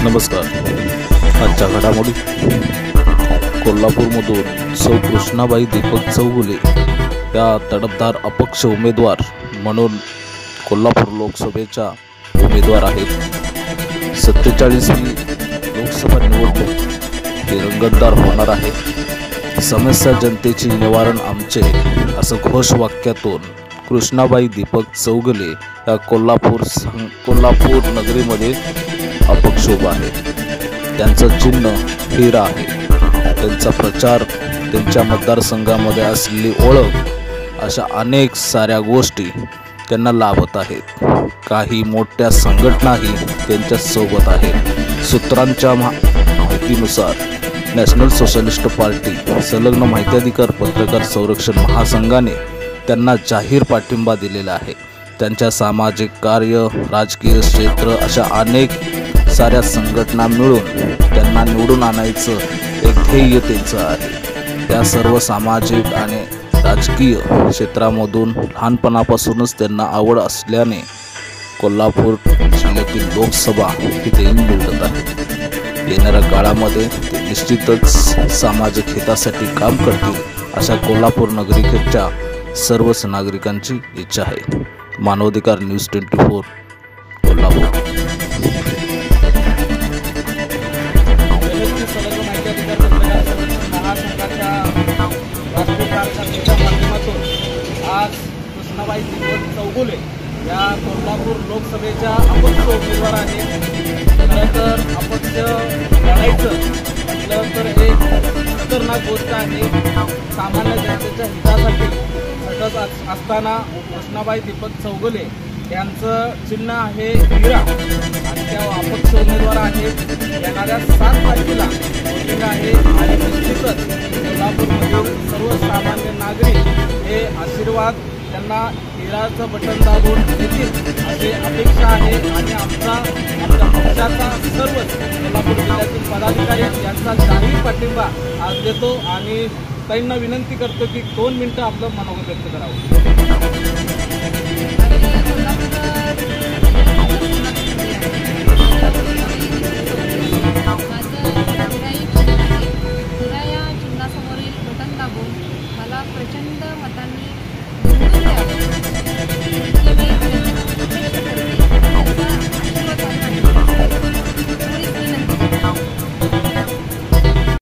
नमस्कार. आजच्या घडामोडी. कोल्हापूरमधून सौ कृष्णाबाई दीपक चौगुले या तडफदार अपक्ष उमेदवार म्हणून कोल्हापूर लोकसभेच्या उमेदवार आहेत. 47वी लोकसभा निवडणूक ही रंगतदार होणार आहे. समस्या जनतेची निवारण आमचे असं घोषवाक्यातून कृष्णाबाई दीपक चौगुले या कोल्हापूर नगरीमध्ये अपक्ष उभा आहे. त्यांचं चिन्ह हिरा आहे. त्यांचा प्रचार, त्यांच्या मतदारसंघामध्ये असलेली ओळख अशा अनेक साऱ्या गोष्टी त्यांना लाभत आहेत. काही मोठ्या संघटनाही त्यांच्या सोबत आहेत. सूत्रांच्या माहितीनुसार नॅशनल सोशलिस्ट पार्टी, संलग्न माहिती अधिकार पत्रकार संरक्षण महासंघाने त्यांना जाहीर पाठिंबा दिलेला आहे. त्यांच्या सामाजिक कार्य, राजकीय क्षेत्र अशा अनेक साऱ्या संघटना मिळून त्यांना निवडून आणायचं एक ध्येय त्यांचं आहे. त्या सर्व सामाजिक आणि राजकीय क्षेत्रामधून लहानपणापासूनच त्यांना आवड असल्याने कोल्हापूर जिल्ह्यातील लोकसभा ही ते निवडत आहे. येणाऱ्या काळामध्ये ते निश्चितच सामाजिक हितासाठी काम करतील अशा कोल्हापूर नगरीच्या सर्वच नागरिकांची इच्छा आहे. मानवाधिकार न्यूज 24 कोल्हापूर. आज कृष्णाबाई दीपक चौगुले या कोल्हापूर लोकसभेच्या अपक्ष उमेदवार आहेत. खरं तर अपक्ष लढायचं म्हटलं तर एक खतरनाक गोष्ट आहे. सामान्य जनतेच्या हितासाठी झटत असताना कृष्णाबाई दीपक चौगुले यांचं चिन्ह आहे हिरा आणि त्या अपक्ष उमेदवार आहेत. येणाऱ्या 7 तारखेला वोटिंग आहे आणि निश्चितच कोल्हापूरमधील सर्वसामान्य नागरिक हे आशीर्वाद त्यांना हिराचं बटन दाबून देतील असे अपेक्षा आहे. आणि आमच्या पक्षाचा सर्वच कोल्हापूर जिल्ह्यातील पदाधिकारी यांचा जाहीर पाठिंबा आज देतो आणि ताईंना विनंती करतो की 2 मिनिटं आपलं मनोगत व्यक्त करावं. मला प्रचंड मतांनी निवडून द्यावं.